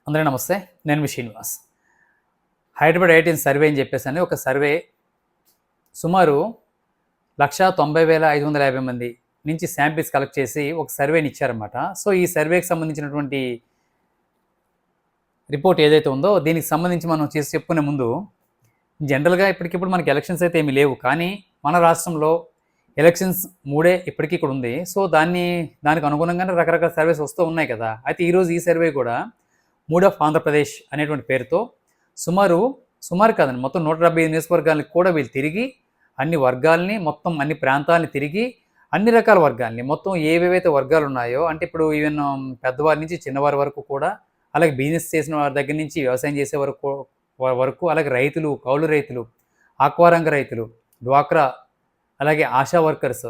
అందరూ నమస్తే. నేను మీ శ్రీనివాస్. హైదరాబాద్ ఐఐటీఎన్ సర్వే అని చెప్పేసని ఒక సర్వే సుమారు 1,90,550 మంది నుంచి శాంపిల్స్ కలెక్ట్ చేసి ఒక సర్వేని ఇచ్చారన్నమాట. సో, ఈ సర్వేకి సంబంధించినటువంటి రిపోర్ట్ ఏదైతే ఉందో దీనికి సంబంధించి మనం చెప్పుకునే ముందు జనరల్‌గా ఇప్పటికిప్పుడు మనకి ఎలక్షన్స్ అయితే ఏమీ లేవు. కానీ మన రాష్ట్రంలో ఎలక్షన్స్ 3 ఇప్పటికి ఇక్కడ ఉంది. సో, దానికి అనుగుణంగానే రకరకాల సర్వేస్ వస్తూ ఉన్నాయి కదా! అయితే ఈరోజు ఈ సర్వే కూడా మూడ్ ఆఫ్ ఆంధ్రప్రదేశ్ అనేటువంటి పేరుతో సుమారు కాదండి, మొత్తం 175 నియోజకవర్గాలకు కూడా వీళ్ళు తిరిగి అన్ని వర్గాల్ని, మొత్తం అన్ని ప్రాంతాలని తిరిగి అన్ని రకాల వర్గాల్ని, మొత్తం ఏవేవైతే వర్గాలు ఉన్నాయో, అంటే ఇప్పుడు ఈవెన్ పెద్దవారి నుంచి చిన్నవారి వరకు కూడా, అలాగే బిజినెస్ చేసిన వారి దగ్గర నుంచి వ్యవసాయం చేసే వరకు, అలాగే రైతులు, కౌలు రైతులు, ఆక్వారంగ రైతులు, డ్వాక్రా, అలాగే ఆశా వర్కర్స్,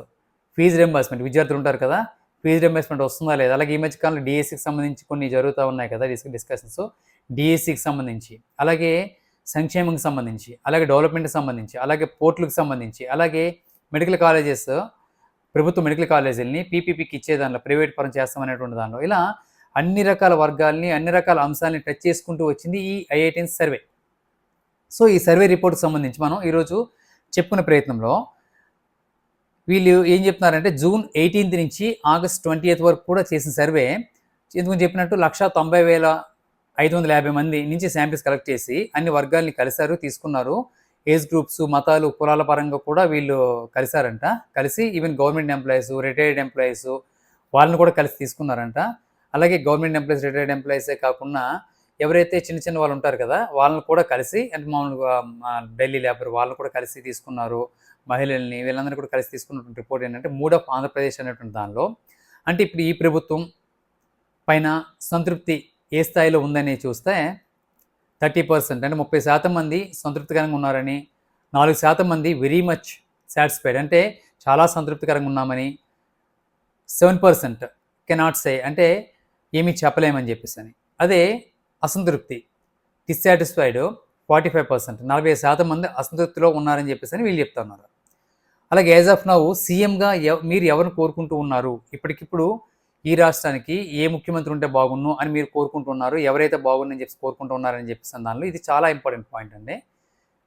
ఫీజు రింబర్స్మెంట్, విద్యార్థులు ఉంటారు కదా, ఫీజు రింబర్స్మెంట్ వస్తుందా లేదా, అలాగే ఈ మధ్యకాలంలో డిఎస్సికి సంబంధించి కొన్ని జరుగుతూ ఉన్నాయి కదా డిస్కషన్స్, డిఎస్సికి సంబంధించి, అలాగే సంక్షేమంకి సంబంధించి, అలాగే డెవలప్మెంట్కి సంబంధించి, అలాగే పోర్టులకు సంబంధించి, అలాగే మెడికల్ కాలేజెస్, ప్రభుత్వ మెడికల్ కాలేజీలని పీపీపీకి ఇచ్చే దానిలో ప్రైవేట్ పరం చేస్తామనేటువంటి దానిలో ఇలా అన్ని రకాల వర్గాల్ని, అన్ని రకాల అంశాలని టచ్ చేసుకుంటూ వచ్చింది ఈ ఐఐటీఎన్ సర్వే. సో, ఈ సర్వే రిపోర్ట్కి సంబంధించి మనం ఈరోజు చెప్పుకునే ప్రయత్నంలో వీళ్ళు ఏం చెప్తున్నారంటే జూన్ 18 నుంచి ఆగస్ట్ 20 వరకు కూడా చేసిన సర్వే, ఎందుకు చెప్పినట్టు 1,90,550 మంది నుంచి శాంపిల్స్ కలెక్ట్ చేసి అన్ని వర్గాల్ని కలిశారు, తీసుకున్నారు. ఏజ్ గ్రూప్స్, మతాలు, కులాల పరంగా కూడా వీళ్ళు కలిశారంట. కలిసి even government employees, retired employees వాళ్ళని కూడా కలిసి తీసుకున్నారంట. అలాగే గవర్నమెంట్ ఎంప్లాయీస్, రిటైర్డ్ ఎంప్లాయీసే కాకుండా ఎవరైతే చిన్న చిన్న వాళ్ళు ఉంటారు కదా వాళ్ళని కూడా కలిసి, అంటే మామూలుగా ఢిల్లీ లేబర్ వాళ్ళని కూడా కలిసి తీసుకున్నారు. మహిళల్ని, వీళ్ళందరూ కూడా కలిసి తీసుకున్నటువంటి రిపోర్ట్ ఏంటంటే మూడ్ ఆఫ్ ఆంధ్రప్రదేశ్ అనేటువంటి దానిలో, అంటే ఇప్పుడు ఈ ప్రభుత్వం పైన సంతృప్తి ఏ స్థాయిలో ఉందని చూస్తే 30%, అంటే 30% మంది సంతృప్తికరంగా ఉన్నారని, 4% మంది వెరీ మచ్ సాటిస్ఫైడ్, అంటే చాలా సంతృప్తికరంగా ఉన్నామని, 7% కెనాట్ సే, అంటే ఏమీ చెప్పలేమని చెప్పేసి అని. అదే అసంతృప్తి, డిస్సాటిస్ఫైడ్ 45%, 40% మంది అసంతృప్తిలో ఉన్నారని చెప్పేసి అని వీళ్ళు చెప్తున్నారు. అలాగే యాజ్ ఆఫ్ నౌ సీఎంగా మీరు ఎవరిని కోరుకుంటూ ఉన్నారు, ఇప్పటికిప్పుడు ఈ రాష్ట్రానికి ఏ ముఖ్యమంత్రి ఉంటే బాగున్ను అని మీరు కోరుకుంటున్నారు, ఎవరైతే బాగుందని చెప్పి కోరుకుంటూ ఉన్నారని చెప్పేసి దానిలో ఇది చాలా ఇంపార్టెంట్ పాయింట్ అండి.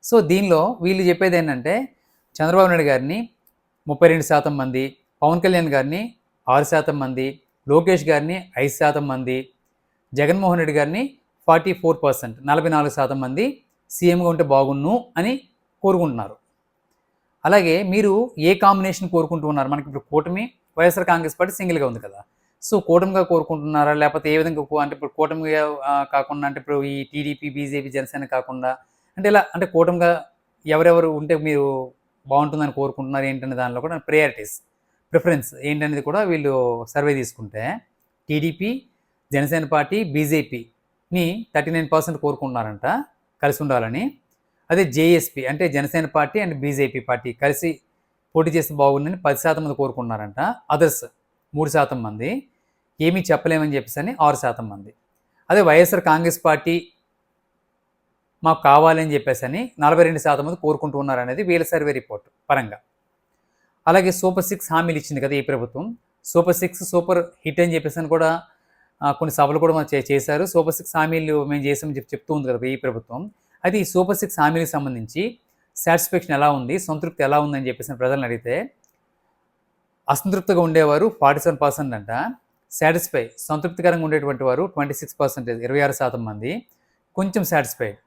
సో, దీనిలో వీళ్ళు చెప్పేది ఏంటంటే చంద్రబాబు నాయుడు గారిని 32% మంది, పవన్ కళ్యాణ్ గారిని 6% మంది, లోకేష్ గారిని 5% మంది, జగన్మోహన్ రెడ్డి గారిని 44%, 44% మంది సీఎంగా ఉంటే బాగున్ను అని కోరుకుంటున్నారు. అలాగే మీరు ఏ కాంబినేషన్ కోరుకుంటూ ఉన్నారు, మనకి ఇప్పుడు కూటమి, వైఎస్ఆర్ కాంగ్రెస్ పార్టీ సింగిల్గా ఉంది కదా, సో కూటమిగా కోరుకుంటున్నారా, లేకపోతే ఏ విధంగా, అంటే ఇప్పుడు కూటమిగా కాకుండా, అంటే ఇప్పుడు ఈ టీడీపీ, బీజేపీ, జనసేన కాకుండా, అంటే ఇలా, అంటే కూటమిగా ఎవరెవరు ఉంటే మీరు బాగుంటుందని కోరుకుంటున్నారు ఏంటనే దానిలో కూడా ప్రిఫరెన్స్ ఏంటనేది కూడా వీళ్ళు సర్వే తీసుకుంటే టీడీపీ, జనసేన పార్టీ, బీజేపీని 39% కోరుకుంటున్నారంట కలిసి ఉండాలని. అదే జేఎస్పీ, అంటే Janasena party and BJP party కలిసి పోటీ చేస్తే బాగుందని 10% మంది కోరుకుంటున్నారంట. అదర్స్ 3% మంది, ఏమీ చెప్పలేమని చెప్పేసి అని 6% మంది. అదే వైఎస్ఆర్ కాంగ్రెస్ పార్టీ మాకు కావాలని చెప్పేసి అని 42% మంది కోరుకుంటూ ఉన్నారనేది వీళ్ళ సర్వే రిపోర్ట్ పరంగా. అలాగే సూపర్ 6 హామీలు ఇచ్చింది కదా ఈ ప్రభుత్వం, సూపర్ 6 సూపర్ హిట్ అని చెప్పేసి అని కూడా కొన్ని సభలు కూడా మనం చేశారు. సూపర్ 6 హామీలు మేము చేసామని చెప్తూ ఉంది కదా ఈ ప్రభుత్వం. అయితే ఈ సూపర్ 6 హామీలకు సంబంధించి సాటిస్ఫాక్షన్ ఎలా ఉంది, సంతృప్తి ఎలా ఉందని చెప్పేసి ప్రజలను అడిగితే అసంతృప్తిగా ఉండేవారు 47% అంట, సంతృప్తికరంగా ఉండేటువంటి వారు 26%, 26% మంది, కొంచెం సాటిస్ఫైడ్,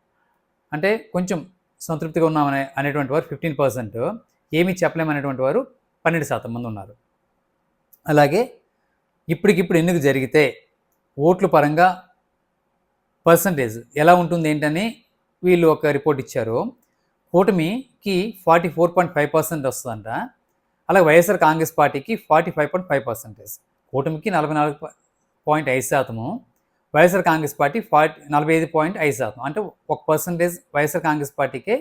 అంటే కొంచెం సంతృప్తిగా ఉన్నామనే అనేటువంటి వారు 15%, ఏమీ చెప్పలేమనేటువంటి వారు 12% మంది ఉన్నారు. అలాగే ఇప్పటికిప్పుడు ఎన్నిక జరిగితే ఓట్ల పరంగా పర్సంటేజ్ ఎలా ఉంటుంది ఏంటని వీళ్ళు ఒక రిపోర్ట్ ఇచ్చారు. కూటమికి 44.5% వస్తుందంట, అలాగే వైఎస్ఆర్ కాంగ్రెస్ పార్టీకి 45.5%, కూటమికి 44.5%, వైఎస్ఆర్ కాంగ్రెస్ పార్టీ 45.5%, అంటే 1% వైఎస్ఆర్ కాంగ్రెస్ పార్టీకే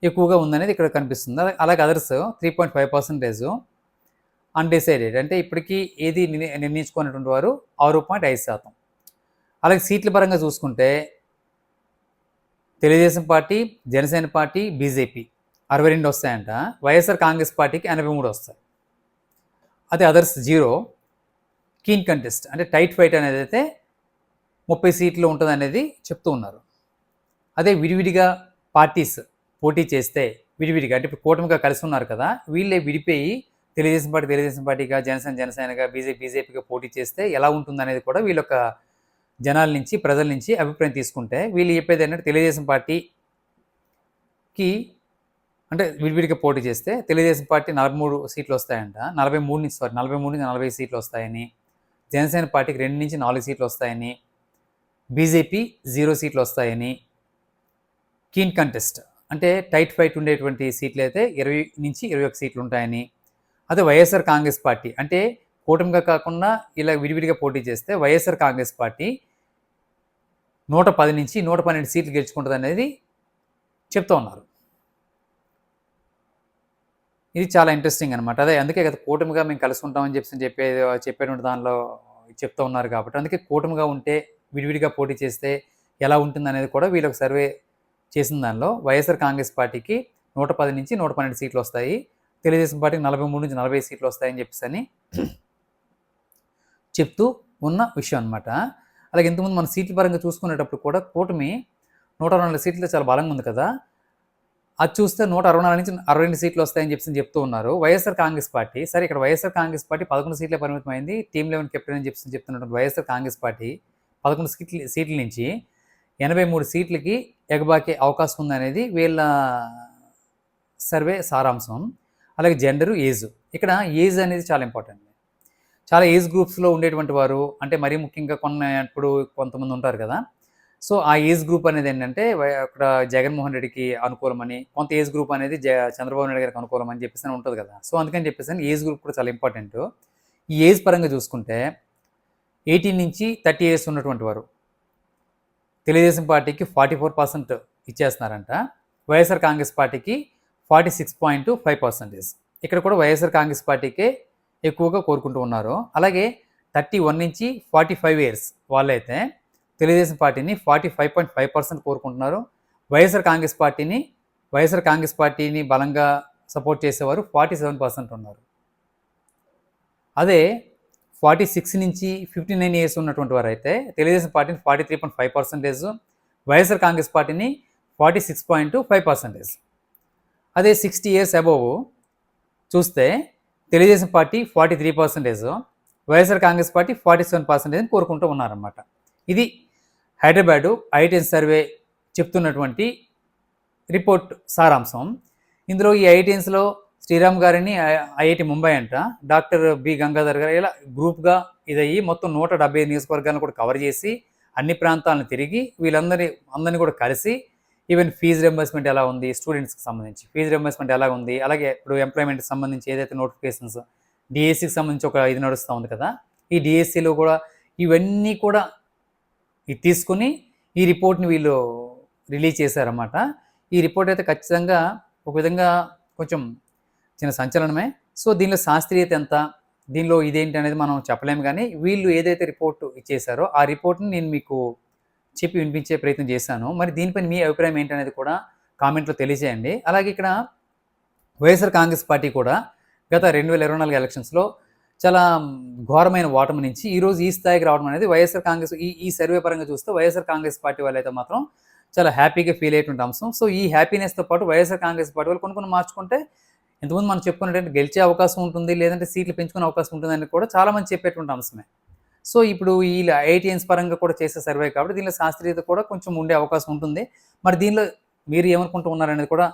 ఎక్కువగా ఉందనేది ఇక్కడ కనిపిస్తుంది. అలాగే అదర్స్ 3.5% అన్డిసైడెడ్, అంటే ఇప్పటికీ ఏది నిర్ణయించుకున్నటువంటి వారు 6.5%. అలాగే సీట్ల పరంగా చూసుకుంటే Telugu Desam party, Janasena party, BJP 62 వస్తాయంట, వైఎస్ఆర్ కాంగ్రెస్ పార్టీకి 83 వస్తాయి. అదే అదర్స్ 0, కీన్ కంటెస్ట్, అంటే టైట్ ఫైట్ అనేది అయితే 30 సీట్లు ఉంటుందనేది చెప్తూ ఉన్నారు. అదే విడివిడిగా పార్టీస్ పోటీ చేస్తే విడివిడిగా అంటే ఇప్పుడు కూటమిగా కలిసి ఉన్నారు కదా, వీళ్ళే విడిపోయి తెలుగుదేశం పార్టీగా, జనసేనగా, బీజేపీగా పోటీ చేస్తే ఎలా ఉంటుందనేది కూడా వీళ్ళొక జనాల నుంచి, ప్రజల నుంచి అభిప్రాయం తీసుకుంటే వీళ్ళు చెప్పేది ఏంటంటే తెలుగుదేశం పార్టీకి అంటే విడివిడిగా పోటీ చేస్తే తెలుగుదేశం పార్టీ 43 సీట్లు వస్తాయంట, 43-40 సీట్లు వస్తాయని, జనసేన పార్టీకి 2-4 సీట్లు వస్తాయని, బీజేపీ 0 సీట్లు వస్తాయని, కీన్ కంటెస్ట్ అంటే టైట్ ఫైట్ ఉండేటువంటి సీట్లు అయితే 20-21 సీట్లు ఉంటాయని, అదే వైఎస్ఆర్ కాంగ్రెస్ పార్టీ అంటే కూటమిగా కాకుండా ఇలా విడివిడిగా పోటీ చేస్తే వైఎస్ఆర్ కాంగ్రెస్ పార్టీ 110-112 సీట్లు గెలుచుకుంటుంది అనేది చెప్తూ ఉన్నారు. ఇది చాలా ఇంట్రెస్టింగ్ అనమాట. అదే అందుకే కదా కూటమిగా మేము కలుసుకుంటామని చెప్పేటువంటి దానిలో చెప్తూ ఉన్నారు కాబట్టి, అందుకే కూటమిగా ఉంటే విడివిడిగా పోటీ చేస్తే ఎలా ఉంటుందనేది కూడా వీళ్ళకి సర్వే చేసిన దానిలో వైఎస్ఆర్ కాంగ్రెస్ పార్టీకి 110-112 సీట్లు వస్తాయి, తెలుగుదేశం పార్టీకి 43-40 సీట్లు వస్తాయని చెప్పేసి చెప్తూ ఉన్న విషయం అనమాట. అలాగే ఇంతకుముందు మన సీట్ల పరంగా చూసుకునేటప్పుడు కూడా కూటమి 124 సీట్లు చాలా బలంగా ఉంది కదా, అది చూస్తే 164-62 సీట్లు వస్తాయని చెప్తూ ఉన్నారు. వైఎస్ఆర్ కాంగ్రెస్ పార్టీ సరే ఇక్కడ వైఎస్ఆర్ కాంగ్రెస్ పార్టీ 11 సీట్లే పరిమితమైంది, టీమ్ 11 కెప్టెన్ అని చెప్తున్నటువంటి వైఎస్ఆర్ కాంగ్రెస్ పార్టీ 11 సీట్ల నుంచి 83 సీట్లకి ఎగబాకే అవకాశం ఉందనేది వీళ్ళ సర్వే సారాంశం. అలాగే జెండరు, ఏజ్, ఇక్కడ ఏజ్ అనేది చాలా ఇంపార్టెంట్. చాలా ఏజ్ గ్రూప్స్లో ఉండేటువంటి వారు అంటే మరీ ముఖ్యంగా ఇప్పుడు కొంతమంది ఉంటారు కదా, సో ఆ ఏజ్ గ్రూప్ అనేది ఏంటంటే అక్కడ జగన్మోహన్ రెడ్డికి అనుకూలమని, కొంత ఏజ్ గ్రూప్ అనేది చంద్రబాబు నాయుడు గారికి అనుకూలం అని చెప్పేసి ఉంటుంది కదా, సో అందుకని చెప్పేసి ఏజ్ గ్రూప్ కూడా చాలా ఇంపార్టెంట్. ఈ ఏజ్ పరంగా చూసుకుంటే 18-30 ఇయర్స్ ఉన్నటువంటి వారు తెలుగుదేశం పార్టీకి 44% ఇచ్చేస్తున్నారంట, వైఎస్ఆర్ కాంగ్రెస్ పార్టీకి 46.5%. ఇక్కడ కూడా వైఎస్ఆర్ కాంగ్రెస్ పార్టీకే ఎక్కువగా కోరుకుంటూ ఉన్నారు. అలాగే 31-45 ఇయర్స్ వాళ్ళైతే తెలుగుదేశం పార్టీని 45.5% కోరుకుంటున్నారు. వైఎస్ఆర్ కాంగ్రెస్ పార్టీని బలంగా సపోర్ట్ చేసేవారు 47% ఉన్నారు. అదే 46-59 ఇయర్స్ ఉన్నటువంటి వారు అయితే తెలుగుదేశం పార్టీని 43.5%, వైఎస్ఆర్ కాంగ్రెస్ పార్టీని 46.5%. అదే 60 ఇయర్స్ అబోవ్ చూస్తే తెలుగుదేశం పార్టీ 43%, వైఎస్ఆర్ కాంగ్రెస్ పార్టీ 47% అని కోరుకుంటూ ఉన్నారన్నమాట. ఇది హైదరాబాదు ఐఐటిఎన్ సర్వే చెప్తున్నటువంటి రిపోర్ట్ సారాంశం. ఇందులో ఈ ఐఐటిఎన్స్లో శ్రీరామ్ గారిని ఐఐటి ముంబై అంట, డాక్టర్ బి గంగాధర్ గారు ఇలా గ్రూప్గా ఇదయ్యి మొత్తం 170 నియోజకవర్గాలను కూడా కవర్ చేసి అన్ని ప్రాంతాలను తిరిగి అందరినీ కూడా కలిసి ఈవెన్ ఫీజు రింబర్స్మెంట్ ఎలా ఉంది, స్టూడెంట్స్కి సంబంధించి ఫీజు రింబర్స్మెంట్ ఎలా ఉంది, అలాగే ఇప్పుడు ఎంప్లాయ్మెంట్కి సంబంధించి ఏదైతే నోటిఫికేషన్స్ డిఎస్సికి సంబంధించి ఒక ఇది నడుస్తూ ఉంది కదా, ఈ డిఎస్సిలో కూడా ఇవన్నీ కూడా ఇది తీసుకుని ఈ రిపోర్ట్ని వీళ్ళు రిలీజ్ చేశారన్నమాట. ఈ రిపోర్ట్ అయితే ఖచ్చితంగా ఒక విధంగా కొంచెం చిన్న సంచలనమే. సో దీనిలో శాస్త్రీయత ఎంత, దీనిలో ఇదేంటి అనేది మనం చెప్పలేము, కానీ వీళ్ళు ఏదైతే రిపోర్టు ఇచ్చేసారో ఆ రిపోర్ట్ని నేను మీకు చెప్పి వినిపించే ప్రయత్నం చేశాను. మరి దీనిపైన మీ అభిప్రాయం ఏంటనేది కూడా కామెంట్లో తెలియజేయండి. అలాగే ఇక్కడ వైఎస్ఆర్ కాంగ్రెస్ పార్టీ కూడా గత 2024 ఎలక్షన్స్లో చాలా ఘోరమైన ఓటమి నుంచి ఈరోజు ఈ స్థాయికి రావడం అనేది వైఎస్ఆర్ కాంగ్రెస్ ఈ సర్వే పరంగా చూస్తే వైఎస్ఆర్ కాంగ్రెస్ పార్టీ వాళ్ళైతే మాత్రం చాలా హ్యాపీగా ఫీల్ అయ్యేటువంటి అంశం. సో ఈ హ్యాపీనెస్తో పాటు వైఎస్ఆర్ కాంగ్రెస్ పార్టీ వాళ్ళు కొన్ని మార్చుకుంటే ఇంతకుముందు మనం చెప్పుకున్నట్టు గెలిచే అవకాశం ఉంటుంది, లేదంటే సీట్లు పెంచుకునే అవకాశం ఉంటుందని కూడా చాలామంది చెప్పేటువంటి అంశమే. సో ఇప్పుడు ఈ ఐఐటిఎన్స్ పరంగా కూడా చేసే సర్వే కాబట్టి దీనిలో శాస్త్రీయత కూడా కొంచెం ఉండే అవకాశం ఉంటుంది. మరి దీనిలో మీరు ఏమనుకుంటూ ఉన్నారనేది కూడా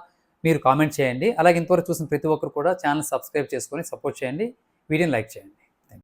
మీరు కామెంట్ చేయండి. అలాగే ఇంతవరకు చూసిన ప్రతి ఒక్కరు కూడా ఛానల్ సబ్స్క్రైబ్ చేసుకొని సపోర్ట్ చేయండి, వీడియోని లైక్ చేయండి.